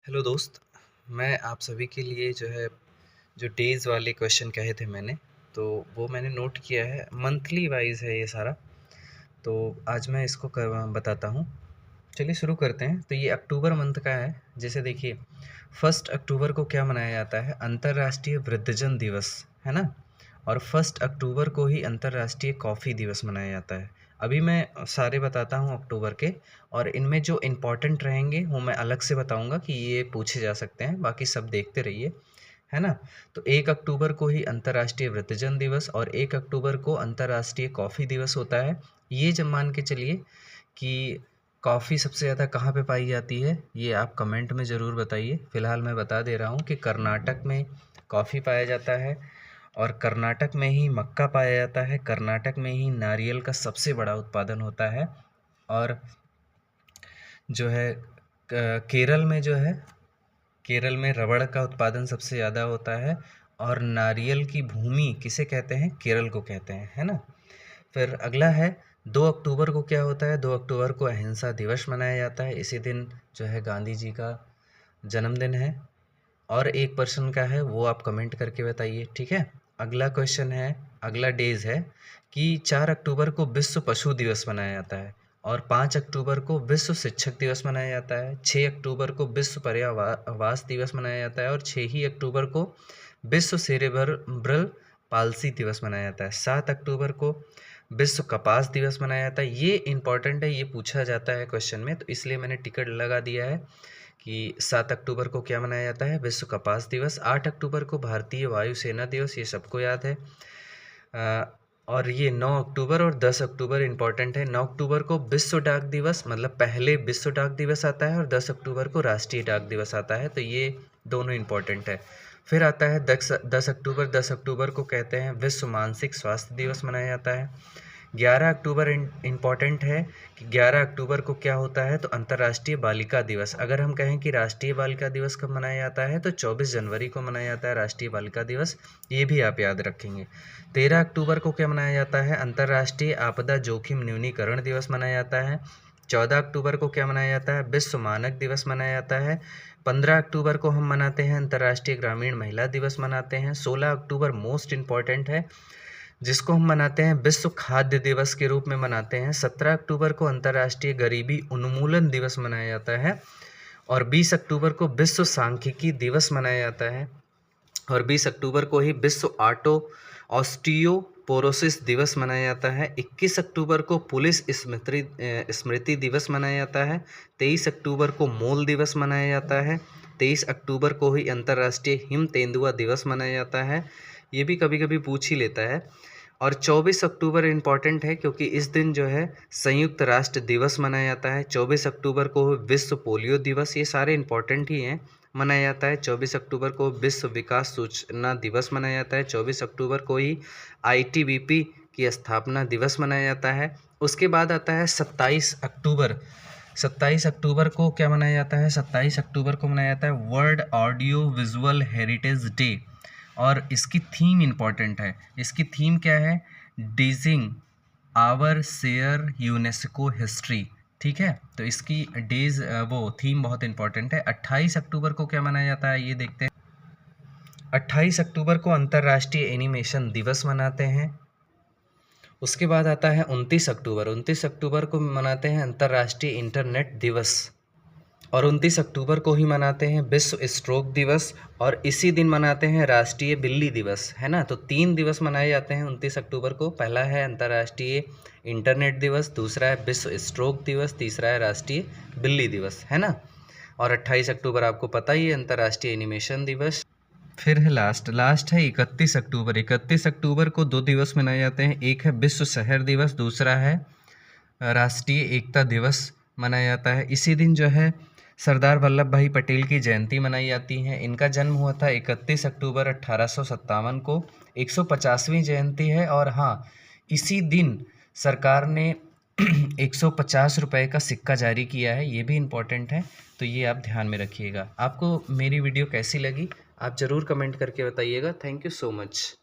Hello दोस्त। मैं आप सभी के लिए जो डेज़ वाले क्वेश्चन कहे थे मैंने, तो वो मैंने नोट किया है। मंथली वाइज है ये सारा, तो आज मैं इसको बताता हूँ। चलिए शुरू करते हैं। तो ये अक्टूबर मंथ का है। जैसे देखिए, 1 अक्टूबर को क्या मनाया जाता है? अंतर्राष्ट्रीय वृद्धजन दिवस, है ना। और 1 अक्टूबर को ही अंतर्राष्ट्रीय कॉफ़ी दिवस मनाया जाता है। अभी मैं सारे बताता हूँ अक्टूबर के, और इनमें जो इम्पोर्टेंट रहेंगे वो मैं अलग से बताऊँगा कि ये पूछे जा सकते हैं। बाकी सब देखते रहिए, है ना। तो 1 अक्टूबर को ही अंतर्राष्ट्रीय वृद्धजन दिवस और 1 अक्टूबर को अंतर्राष्ट्रीय कॉफ़ी दिवस होता है। ये जब मान के चलिए कि कॉफ़ी सबसे ज़्यादा कहाँ पे पाई जाती है, ये आप कमेंट में ज़रूर बताइए। फ़िलहाल मैं बता दे रहा हूँ कि कर्नाटक में कॉफ़ी पाया जाता है, और कर्नाटक में ही मक्का पाया जाता है। कर्नाटक में ही नारियल का सबसे बड़ा उत्पादन होता है। और जो है केरल में केरल में रबड़ का उत्पादन सबसे ज़्यादा होता है। और नारियल की भूमि किसे कहते हैं? केरल को कहते हैं, है ना। फिर अगला है 2 अक्टूबर को क्या होता है? 2 अक्टूबर को अहिंसा दिवस मनाया जाता है। इसी दिन गांधी जी का जन्मदिन है। और एक पर्सन का है, वो आप कमेंट करके बताइए, ठीक है। अगला क्वेश्चन है, अगला डेज है कि 4 अक्टूबर को विश्व पशु दिवस मनाया जाता है। और 5 अक्टूबर को विश्व शिक्षक दिवस मनाया जाता है। 6 अक्टूबर को विश्व पर्यावास दिवस मनाया जाता है। और 6 ही अक्टूबर को विश्व सेरेब्रल पाल्सी दिवस मनाया जाता है। 7 अक्टूबर को विश्व कपास दिवस मनाया जाता है। ये इंपॉर्टेंट है, ये पूछा जाता है क्वेश्चन में, तो इसलिए मैंने टिकट लगा दिया है कि 7 अक्टूबर को क्या मनाया जाता है? विश्व कपास दिवस। 8 अक्टूबर को भारतीय वायुसेना दिवस, ये सबको याद है। और ये 9 अक्टूबर और 10 अक्टूबर इम्पॉर्टेंट है। 9 अक्टूबर को विश्व डाक दिवस, मतलब पहले विश्व डाक दिवस आता है, और 10 अक्टूबर को राष्ट्रीय डाक दिवस आता है। तो ये दोनों इम्पॉर्टेंट है। फिर आता है 10 अक्टूबर। 10 अक्टूबर को कहते हैं विश्व मानसिक स्वास्थ्य दिवस मनाया जाता है। 11 अक्टूबर इम्पॉर्टेंट है कि 11 अक्टूबर को क्या होता है? तो अंतर्राष्ट्रीय बालिका दिवस। अगर हम कहें कि राष्ट्रीय बालिका दिवस कब मनाया जाता है, तो 24 जनवरी को मनाया जाता है राष्ट्रीय बालिका दिवस। ये भी आप याद रखेंगे। 13 अक्टूबर को क्या मनाया जाता है? अंतर्राष्ट्रीय आपदा जोखिम न्यूनीकरण दिवस मनाया जाता है। 14 अक्टूबर को क्या मनाया जाता है? विश्व मानक दिवस मनाया जाता है। 15 अक्टूबर को हम मनाते हैं अंतर्राष्ट्रीय ग्रामीण महिला दिवस मनाते हैं। 16 अक्टूबर मोस्ट इम्पॉर्टेंट है, जिसको हम मनाते हैं विश्व खाद्य दिवस के रूप में मनाते हैं। 17 अक्टूबर को अंतर्राष्ट्रीय गरीबी उन्मूलन दिवस मनाया जाता है। और 20 अक्टूबर को विश्व सांख्यिकी दिवस मनाया जाता है। और 20 अक्टूबर को ही विश्व ऑस्टियोपोरोसिस दिवस मनाया जाता है। 21 अक्टूबर को पुलिस स्मृति दिवस मनाया जाता है। 23 अक्टूबर को मूल दिवस मनाया जाता है। 23 अक्टूबर को ही अंतर्राष्ट्रीय हिम तेंदुआ दिवस मनाया जाता है। ये भी कभी कभी पूछ ही लेता है। और 24 अक्टूबर इम्पॉर्टेंट है, क्योंकि इस दिन संयुक्त राष्ट्र दिवस मनाया जाता है। 24 अक्टूबर को विश्व पोलियो दिवस, ये सारे इम्पॉर्टेंट ही हैं, मनाया जाता है। 24 अक्टूबर को विश्व विकास सूचना दिवस मनाया जाता है। 24 अक्टूबर को ही ITBP की स्थापना दिवस मनाया जाता है। उसके बाद आता है 27 अक्टूबर। 27 अक्टूबर को क्या मनाया जाता है? 27 अक्टूबर को मनाया जाता है world audio visual heritage day. और इसकी थीम इम्पॉर्टेंट है। इसकी थीम क्या है? Digging our share UNESCO history, ठीक है। तो इसकी डेज वो थीम बहुत इंपॉर्टेंट है। 28 अक्टूबर को क्या मनाया जाता है, ये देखते हैं। 28 अक्टूबर को अंतर्राष्ट्रीय एनिमेशन दिवस मनाते हैं। उसके बाद आता है 29 अक्टूबर। 29 अक्टूबर को मनाते हैं अंतर्राष्ट्रीय इंटरनेट दिवस। और 29 अक्टूबर को ही मनाते हैं विश्व स्ट्रोक दिवस। और इसी दिन मनाते हैं राष्ट्रीय बिल्ली दिवस, है ना। तो 3 दिवस मनाए जाते हैं 29 अक्टूबर को। पहला है अंतर्राष्ट्रीय इंटरनेट दिवस, दूसरा है विश्व स्ट्रोक दिवस, तीसरा है राष्ट्रीय बिल्ली दिवस, है ना। और 28 अक्टूबर आपको पता ही है अंतर्राष्ट्रीय एनिमेशन दिवस। फिर है लास्ट है 31 अक्टूबर। 31 अक्टूबर को 2 दिवस मनाए जाते हैं। एक है विश्व शहर दिवस, दूसरा है राष्ट्रीय एकता दिवस मनाया जाता है। इसी दिन सरदार वल्लभ भाई पटेल की जयंती मनाई जाती है। इनका जन्म हुआ था 31 अक्टूबर 1857 को। 150वीं जयंती है। और हाँ, इसी दिन सरकार ने 150 रुपये का सिक्का जारी किया है, ये भी इम्पोर्टेंट है, तो ये आप ध्यान में रखिएगा। आपको मेरी वीडियो कैसी लगी आप ज़रूर कमेंट करके बताइएगा। Thank you so much.